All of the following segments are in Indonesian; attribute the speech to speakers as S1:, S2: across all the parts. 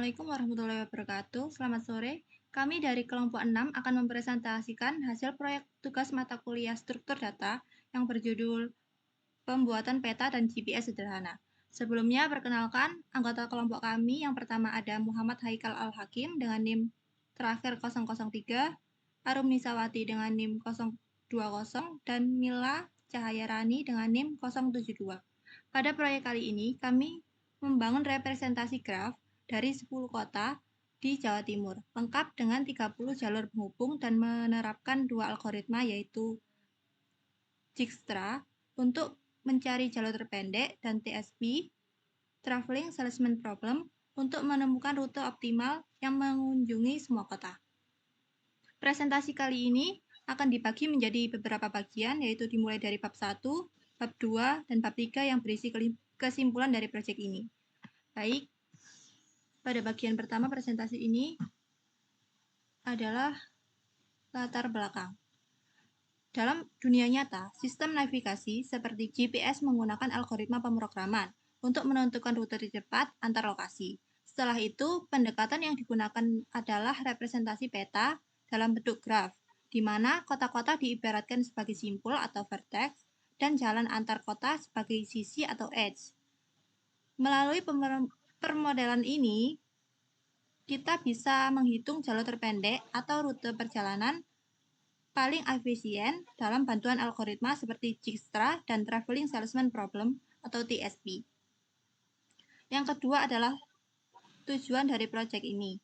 S1: Assalamualaikum warahmatullahi wabarakatuh. Selamat sore. Kami dari kelompok 6 akan mempresentasikan hasil proyek tugas mata kuliah struktur data yang berjudul Pembuatan Peta dan GPS Sederhana. Sebelumnya, perkenalkan anggota kelompok kami. Yang pertama ada Muhammad Haikal Al-Hakim dengan NIM terakhir 003, Arum Nisawati dengan NIM 020, dan Mila Cahayarani dengan NIM 072. Pada proyek kali ini, kami membangun representasi graf dari 10 kota di Jawa Timur, lengkap dengan 30 jalur penghubung dan menerapkan dua algoritma yaitu Dijkstra untuk mencari jalur terpendek dan TSP, Traveling Salesman Problem, untuk menemukan rute optimal yang mengunjungi semua kota. Presentasi kali ini akan dibagi menjadi beberapa bagian, yaitu dimulai dari bab 1, bab 2, dan bab 3 yang berisi kesimpulan dari proyek ini. Baik, pada bagian pertama presentasi ini adalah latar belakang. Dalam dunia nyata, sistem navigasi seperti GPS menggunakan algoritma pemrograman untuk menentukan rute tercepat antar lokasi. Setelah itu, pendekatan yang digunakan adalah representasi peta dalam bentuk graf, di mana kota-kota diibaratkan sebagai simpul atau vertex dan jalan antar kota sebagai sisi atau edge. Melalui permodelan ini, kita bisa menghitung jalur terpendek atau rute perjalanan paling efisien dalam bantuan algoritma seperti Dijkstra dan Traveling Salesman Problem atau TSP. Yang kedua adalah tujuan dari proyek ini,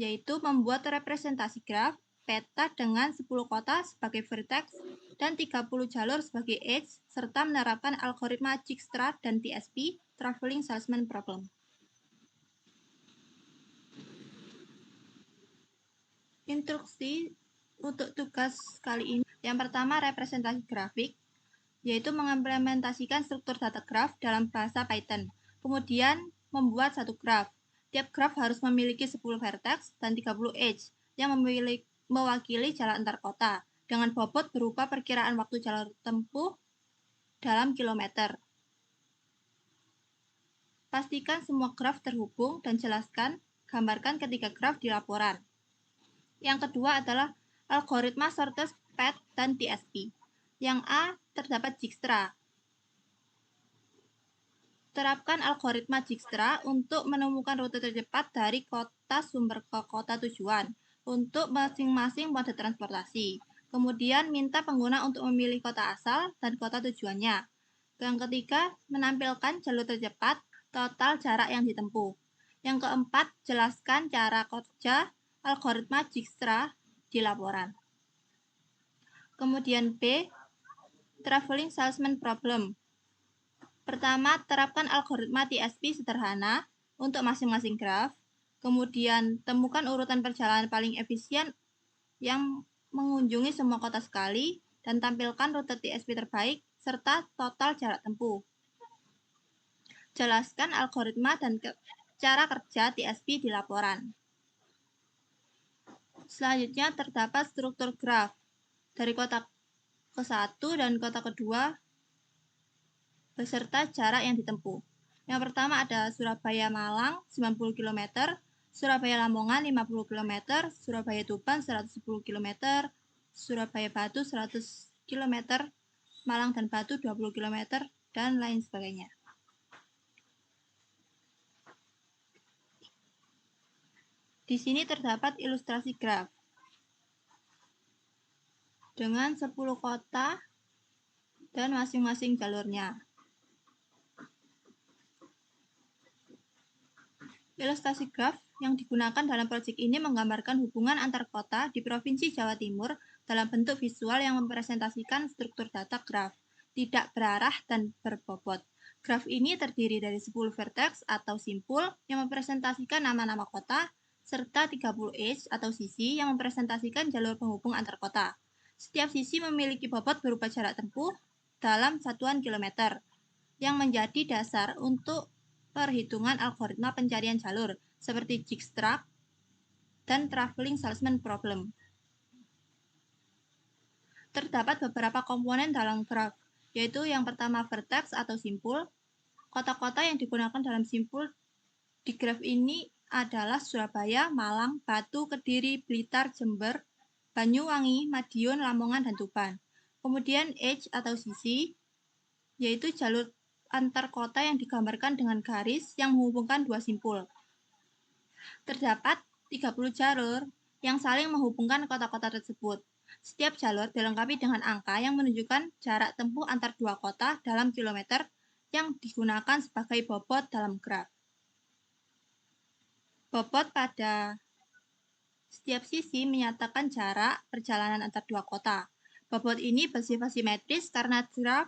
S1: yaitu membuat representasi graf peta dengan 10 kota sebagai vertex dan 30 jalur sebagai edge, serta menerapkan algoritma Dijkstra dan TSP, Traveling Salesman Problem. Instruksi untuk tugas kali ini, yang pertama representasi grafik, yaitu mengimplementasikan struktur data graf dalam bahasa Python. Kemudian membuat satu graf. Tiap graf harus memiliki 10 vertex dan 30 edge yang mewakili jalan antar kota dengan bobot berupa perkiraan waktu jalur tempuh dalam kilometer. Pastikan semua graf terhubung dan gambarkan ketiga graf di laporan. Yang kedua adalah algoritma shortest path dan TSP. Yang A terdapat Dijkstra. Terapkan algoritma Dijkstra untuk menemukan rute tercepat dari kota sumber ke kota tujuan untuk masing-masing mode transportasi. Kemudian minta pengguna untuk memilih kota asal dan kota tujuannya. Yang ketiga, menampilkan jalur tercepat, total jarak yang ditempuh. Yang keempat, jelaskan cara kerja algoritma Dijkstra di laporan. Kemudian B, Traveling Salesman Problem. Pertama, terapkan algoritma TSP sederhana untuk masing-masing graf. Kemudian, temukan urutan perjalanan paling efisien yang mengunjungi semua kota sekali dan tampilkan rute TSP terbaik serta total jarak tempuh. Jelaskan algoritma dan cara kerja TSP di laporan. Selanjutnya terdapat struktur graf dari kota ke-1 dan kota kedua beserta jarak yang ditempuh. Yang pertama ada Surabaya-Malang 90 km, Surabaya-Lamongan 50 km, Surabaya-Tuban 110 km, Surabaya-Batu 100 km, Malang dan Batu 20 km, dan lain sebagainya. Di sini terdapat ilustrasi graf dengan 10 kota dan masing-masing jalurnya. Ilustrasi graf yang digunakan dalam proyek ini menggambarkan hubungan antar kota di Provinsi Jawa Timur dalam bentuk visual yang mempresentasikan struktur data graf, tidak berarah dan berbobot. Graf ini terdiri dari 10 vertex atau simpul yang mempresentasikan nama-nama kota, serta 30 edge atau sisi yang mempresentasikan jalur penghubung antar kota. Setiap sisi memiliki bobot berupa jarak tempuh dalam satuan kilometer, yang menjadi dasar untuk perhitungan algoritma pencarian jalur seperti Dijkstra dan Traveling Salesman Problem. Terdapat beberapa komponen dalam graf, yaitu yang pertama vertex atau simpul. Kota-kota yang digunakan dalam simpul di graf ini adalah Surabaya, Malang, Batu, Kediri, Blitar, Jember, Banyuwangi, Madiun, Lamongan, dan Tuban. Kemudian edge atau sisi, yaitu jalur antar kota yang digambarkan dengan garis yang menghubungkan dua simpul. Terdapat 30 jalur yang saling menghubungkan kota-kota tersebut. Setiap jalur dilengkapi dengan angka yang menunjukkan jarak tempuh antar dua kota dalam kilometer yang digunakan sebagai bobot dalam graf. Bobot pada setiap sisi menyatakan jarak perjalanan antar dua kota. Bobot ini bersifat simetris karena graf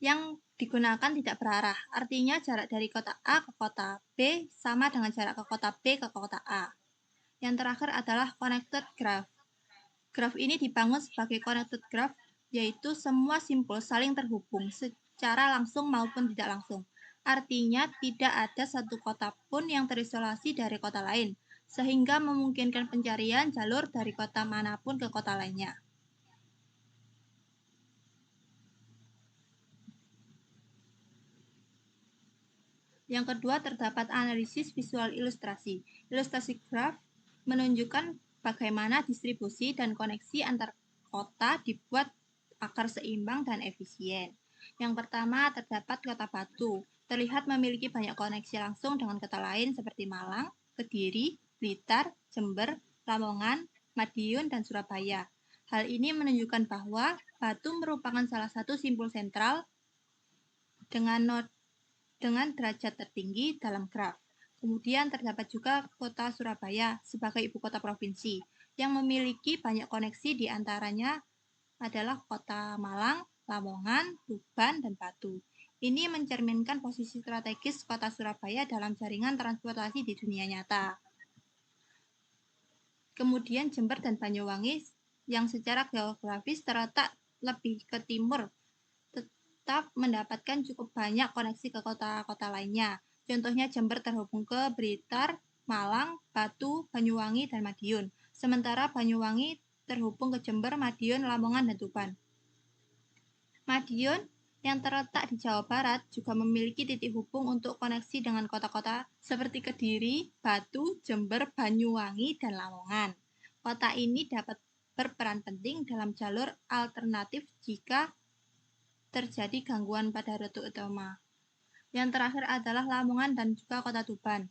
S1: yang digunakan tidak berarah. Artinya jarak dari kota A ke kota B sama dengan jarak ke kota B ke kota A. Yang terakhir adalah connected graph. Graf ini dibangun sebagai connected graph, yaitu semua simpul saling terhubung secara langsung maupun tidak langsung. Artinya tidak ada satu kota pun yang terisolasi dari kota lain, sehingga memungkinkan pencarian jalur dari kota manapun ke kota lainnya. Yang kedua, terdapat analisis visual ilustrasi. Ilustrasi graf menunjukkan bagaimana distribusi dan koneksi antar kota dibuat agar seimbang dan efisien. Yang pertama, terdapat kota Batu. Terlihat memiliki banyak koneksi langsung dengan kota lain seperti Malang, Kediri, Blitar, Jember, Lamongan, Madiun, dan Surabaya. Hal ini menunjukkan bahwa Batu merupakan salah satu simpul sentral dengan derajat tertinggi dalam graf. Kemudian terdapat juga kota Surabaya sebagai ibu kota provinsi yang memiliki banyak koneksi, di antaranya adalah kota Malang, Lamongan, Tuban, dan Batu. Ini mencerminkan posisi strategis kota Surabaya dalam jaringan transportasi di dunia nyata. Kemudian Jember dan Banyuwangi yang secara geografis terletak lebih ke timur tetap mendapatkan cukup banyak koneksi ke kota-kota lainnya. Contohnya Jember terhubung ke Blitar, Malang, Batu, Banyuwangi, dan Madiun. Sementara Banyuwangi terhubung ke Jember, Madiun, Lamongan, dan Tuban. Madiun yang terletak di Jawa Barat juga memiliki titik hubung untuk koneksi dengan kota-kota seperti Kediri, Batu, Jember, Banyuwangi, dan Lamongan. Kota ini dapat berperan penting dalam jalur alternatif jika terjadi gangguan pada rute utama. Yang terakhir adalah Lamongan dan juga kota Tuban,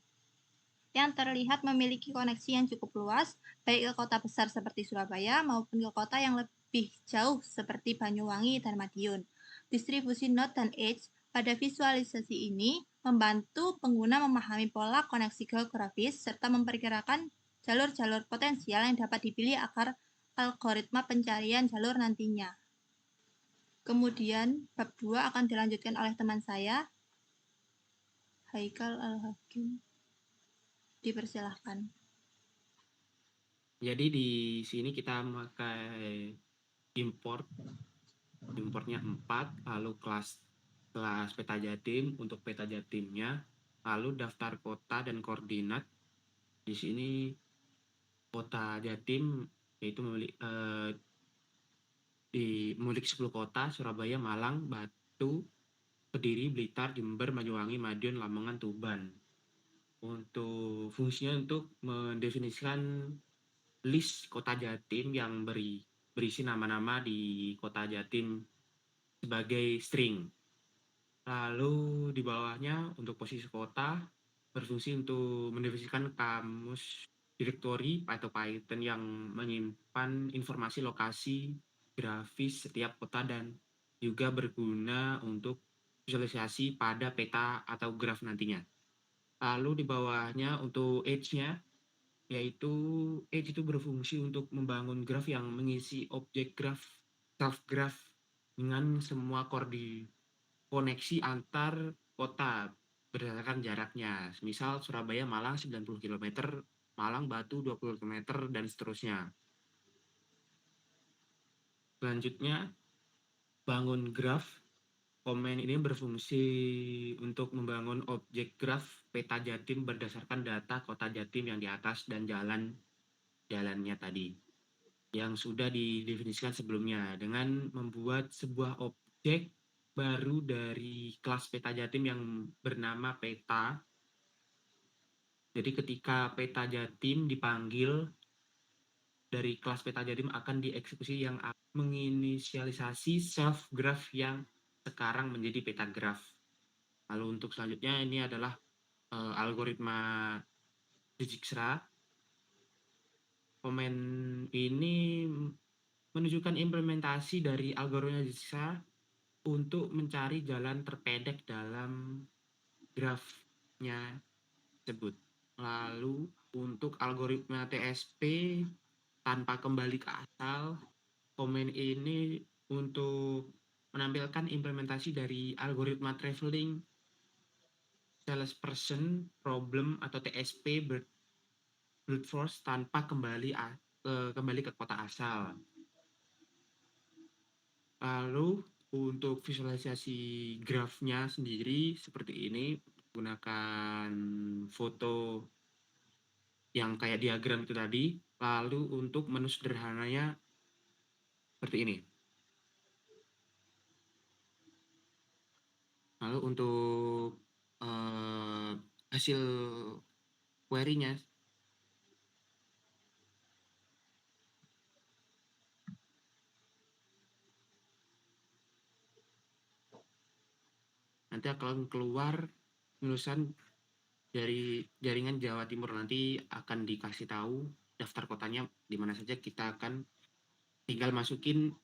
S1: yang terlihat memiliki koneksi yang cukup luas, baik ke kota besar seperti Surabaya maupun ke kota yang lebih jauh seperti Banyuwangi dan Madiun. Distribusi node dan edge pada visualisasi ini membantu pengguna memahami pola koneksi geografis serta memperkirakan jalur-jalur potensial yang dapat dipilih agar algoritma pencarian jalur nantinya. Kemudian bab 2 akan dilanjutkan oleh teman saya, Haikal Al-Hakim. Dipersilahkan.
S2: Jadi di sini kita memakai importnya 4, lalu kelas peta Jatim untuk peta Jatimnya, lalu daftar kota dan koordinat. Di sini kota Jatim yaitu memiliki 10 kota: Surabaya, Malang, Batu, Kediri, Blitar, Jember, Banyuwangi, Madiun, Lamongan, Tuban. Untuk fungsinya untuk mendefinisikan list kota Jatim yang berisi nama-nama di kota Jatim sebagai string. Lalu di bawahnya untuk posisi kota berfungsi untuk mendefinisikan kamus directory atau Python yang menyimpan informasi lokasi grafis setiap kota dan juga berguna untuk visualisasi pada peta atau graf nantinya. Lalu di bawahnya untuk edge-nya, yaitu edge itu berfungsi untuk membangun graf yang mengisi objek graf, self graph dengan semua koneksi antar kota berdasarkan jaraknya. Misal Surabaya Malang 90 km, Malang Batu 20 km, dan seterusnya. Selanjutnya, bangun graf. Komen ini berfungsi untuk membangun objek graf peta Jatim berdasarkan data kota Jatim yang di atas dan jalannya tadi yang sudah didefinisikan sebelumnya dengan membuat sebuah objek baru dari kelas peta Jatim yang bernama peta Jadi ketika peta Jatim dipanggil, dari kelas peta Jatim akan dieksekusi yang menginisialisasi self graph yang sekarang menjadi peta graph. Lalu untuk selanjutnya ini adalah algoritma Dijkstra. Komen ini menunjukkan implementasi dari algoritma Dijkstra untuk mencari jalan terpendek dalam grafnya tersebut. Lalu untuk algoritma TSP tanpa kembali ke asal, komen ini untuk menampilkan implementasi dari algoritma traveling salesperson problem atau TSP brute force tanpa kembali ke kota asal. Lalu untuk visualisasi grafnya sendiri seperti ini, gunakan foto yang kayak diagram itu tadi. Lalu untuk menu sederhananya seperti ini. Lalu untuk hasil query-nya nanti akan keluar tulisan dari jaringan Jawa Timur. Nanti akan dikasih tahu daftar kotanya di mana saja. Kita akan tinggal masukin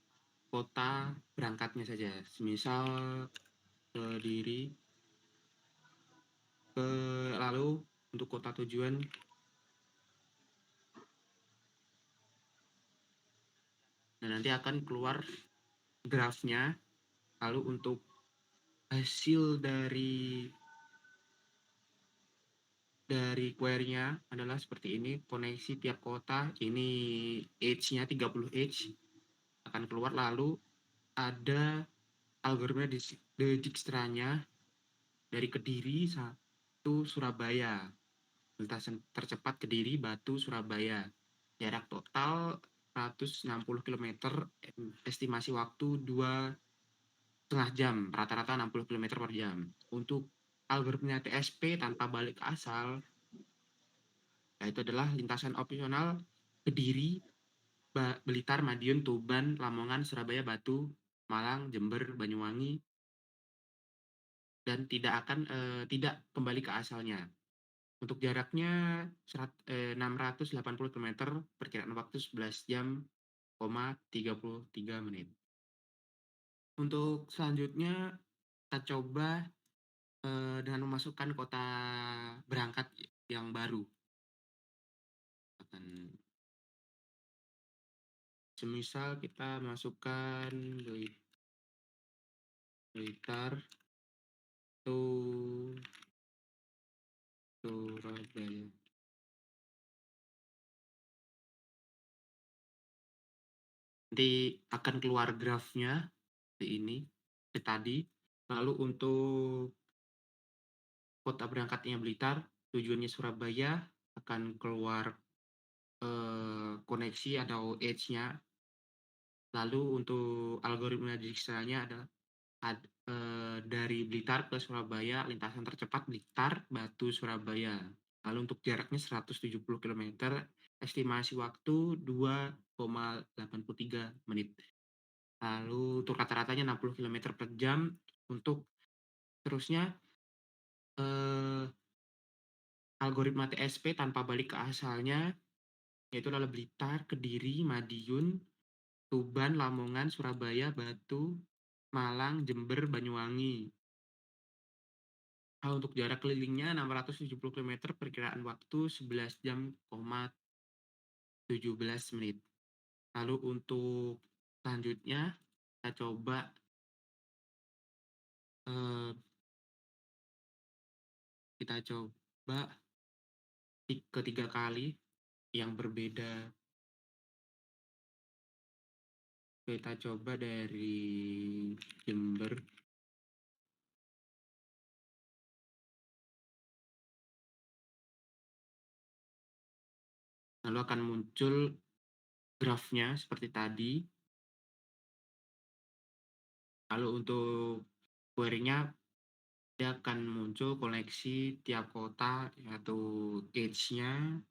S2: kota berangkatnya saja. Misal Kediri, lalu untuk kota tujuan. Nah, nanti akan keluar grafnya. Lalu untuk hasil dari query-nya adalah seperti ini. Koneksi tiap kota, ini age-nya 30 age akan keluar. Lalu ada algoritma Dijkstra-nya dari Kediri satu Surabaya. Lintasan tercepat Kediri, Batu, Surabaya. Jarak total 160 km, estimasi waktu 2,5 jam, rata-rata 60 km per jam. Untuk algoritma TSP tanpa balik ke asal, yaitu adalah lintasan opsional Kediri, Blitar, Madiun, Tuban, Lamongan, Surabaya, Batu, Malang, Jember, Banyuwangi, dan tidak kembali ke asalnya. Untuk jaraknya 680 km, perkiraan waktu 11 jam, 33 menit. Untuk selanjutnya kita coba dengan memasukkan kota berangkat yang baru. Semisal kita masukkan Blitar to Surabaya. Nanti akan keluar grafnya ini tadi. Lalu untuk kota berangkatnya Blitar, tujuannya Surabaya, akan keluar koneksi atau edge-nya. Lalu untuk algoritma Dijkstranya adalah dari Blitar ke Surabaya, lintasan tercepat Blitar, Batu, Surabaya. Lalu untuk jaraknya 170 km, estimasi waktu 2,83 menit. Lalu untuk rata-ratanya 60 km per jam. Untuk terusnya algoritma TSP tanpa balik ke asalnya, yaitu adalah Blitar, Kediri, Madiun, Tuban, Lamongan, Surabaya, Batu, Malang, Jember, Banyuwangi. Untuk jarak kelilingnya 670 km, perkiraan waktu 11 jam, 17 menit. Lalu untuk selanjutnya kita coba ketiga kali yang berbeda. Kita coba dari Jember. Lalu akan muncul grafnya seperti tadi. Lalu untuk query-nya dia akan muncul koneksi tiap kota atau edge-nya,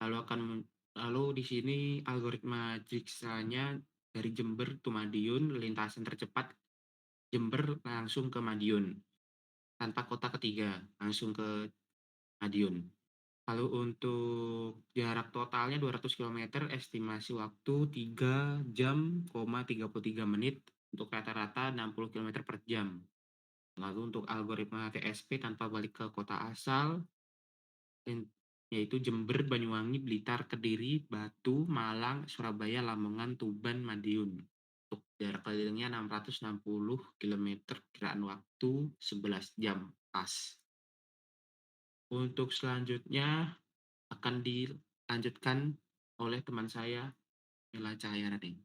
S2: lalu di sini algoritma Jigsaw-nya dari Jember to Madiun, lintasan tercepat Jember langsung ke Madiun, tanpa kota ketiga, langsung ke Madiun. Lalu untuk jarak totalnya 200 km, estimasi waktu 3 jam, 33 menit, untuk rata-rata 60 km per jam. Lalu untuk algoritma TSP tanpa balik ke kota asal, yaitu Jember, Banyuwangi, Blitar, Kediri, Batu, Malang, Surabaya, Lamongan, Tuban, Madiun. Untuk jarak kelilingnya 660 km, kiraan waktu 11 jam pas. Untuk selanjutnya akan dilanjutkan oleh teman saya, Mela Cahyaraning.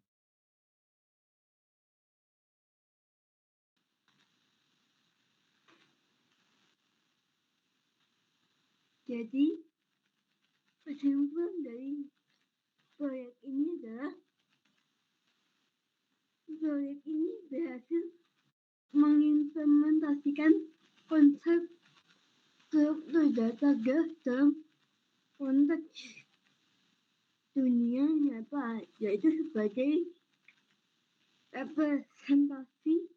S3: Jadi, kesimpulan dari proyek ini adalah proyek ini berhasil mengimplementasikan konsep struktur data gas dalam konteks dunia nyata, yaitu sebagai representasi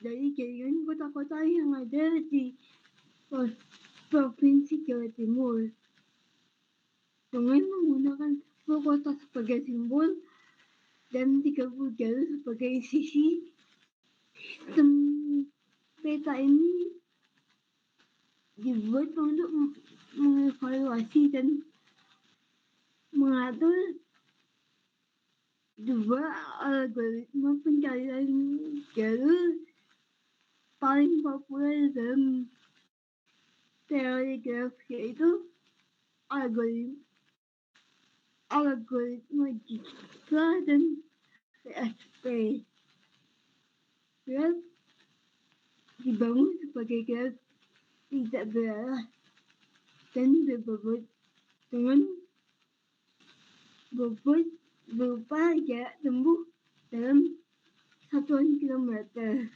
S3: dari jaringan kota-kota yang ada di Provinsi Jawa Timur. Dengan menggunakan 10 kota sebagai simbol dan 30 jalur sebagai sisi, sistem peta ini dibuat untuk mengevaluasi dan mengatur dua algoritma pencarian jalur paling populer dalam teori graf, yaitu algoritma Jigsaw dan TSP. Graf dibangun sebagai graf tidak berarah dan berbobot dengan bobot berupa jarak tempuh dalam satuan kilometer.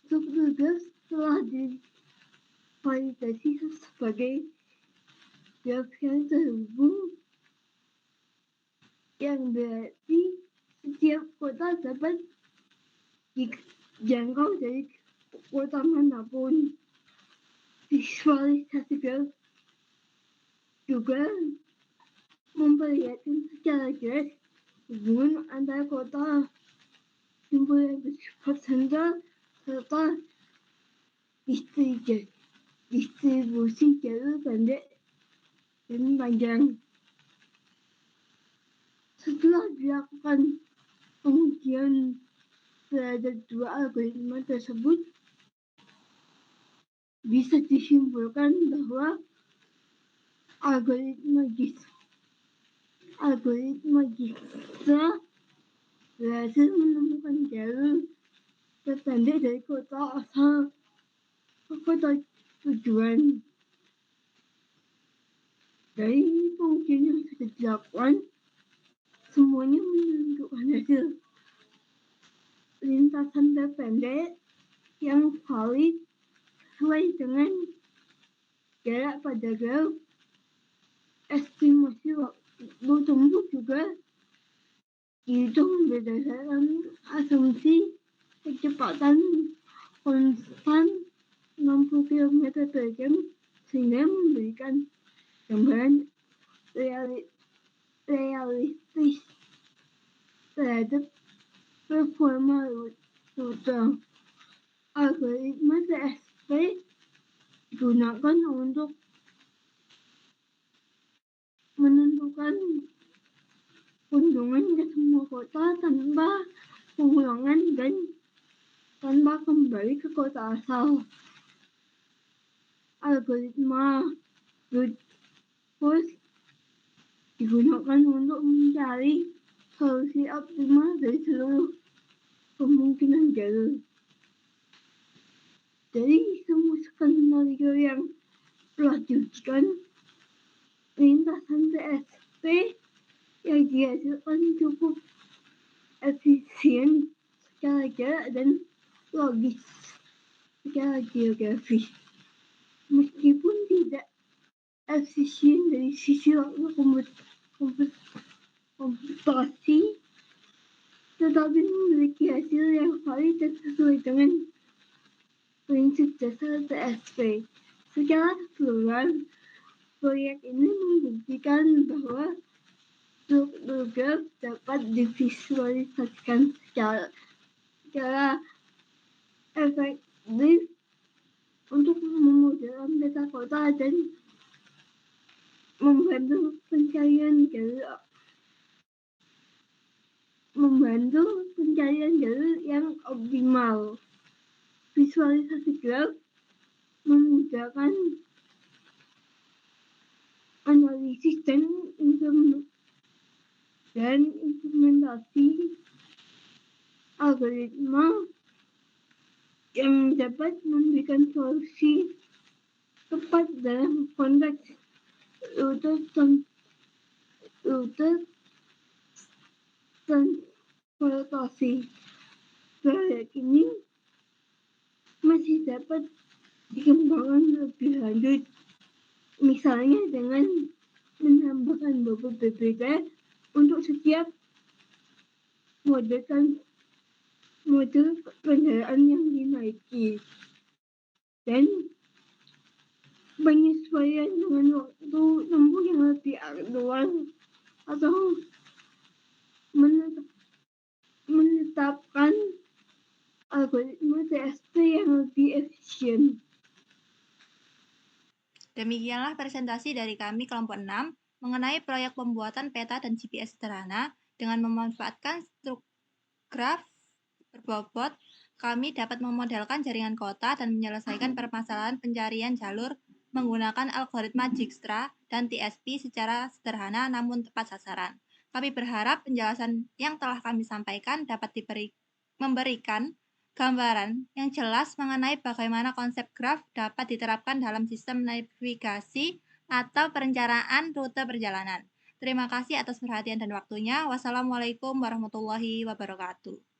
S3: Struktur graf telah divalidasi sebagai graf yang terhubung, yang berarti setiap kota dapat dijangkau dari kota manapun. Visualisasi graf juga memperlihatkan secara jelas hubungan antara kota, simbol yang bersifat sentral, serta distribusi jalur pendek dan panjang. Setelah dilakukan pengujian terhadap dua algoritma tersebut, bisa disimpulkan bahwa algoritma Jigsaw berhasil menemukan jalur terpendek dari kota asal ke kota tujuan. Dari pengujian yang sudah dilakukan, semuanya menunjukkan hasil lintasan terpendek yang valid sesuai dengan jarak pada graf. Estimasi waktu tempuh juga dihitung berdasarkan asumsi kecepatan konstan 60 km per jam, sehingga memberikan gambaran realistis terhadap performa rute. Algoritma TSP digunakan untuk menentukan kunjungan ke semua kota tanpa pengulangan dan tanpa kembali ke kota asal. Algoritma brute force digunakan untuk mencari solusi optimal dari seluruh kemungkinan jalur. Dari semua skenario yang telah diujikan, lintasan TSP yang dihasilkan cukup efisien secara jarak dan logis secara geografis. Meskipun tidak efisien dari sisi waktu komputasi, tetapi memiliki hasil yang valid dan sesuai dengan prinsip dasar TSP. Secara keseluruhan, proyek ini membuktikan bahwa struktur graf dapat divisualisasikan secara efektif untuk memodelkan peta kota dan membantu pencarian jalur yang optimal. Visualisasi graf memudahkan analisis dan implementasi algoritma yang dapat memberikan solusi tepat dalam konteks rute transportasi. Proyek ini masih dapat dikembangkan lebih lanjut, misalnya dengan menambahkan bobot BBM untuk setiap mode kendaraan yang dinaiki dan penyesuaian dengan waktu tempuh yang lebih aktual atau menetapkan algoritma TSP yang lebih efisien.
S1: Demikianlah presentasi dari kami kelompok 6 mengenai proyek pembuatan peta dan GPS sederhana dengan memanfaatkan struktur graf berbobot. Kami dapat memodelkan jaringan kota dan menyelesaikan permasalahan pencarian jalur menggunakan algoritma Dijkstra dan TSP secara sederhana namun tepat sasaran. Kami berharap penjelasan yang telah kami sampaikan dapat memberikan gambaran yang jelas mengenai bagaimana konsep graf dapat diterapkan dalam sistem navigasi atau perencanaan rute perjalanan. Terima kasih atas perhatian dan waktunya. Wassalamualaikum warahmatullahi wabarakatuh.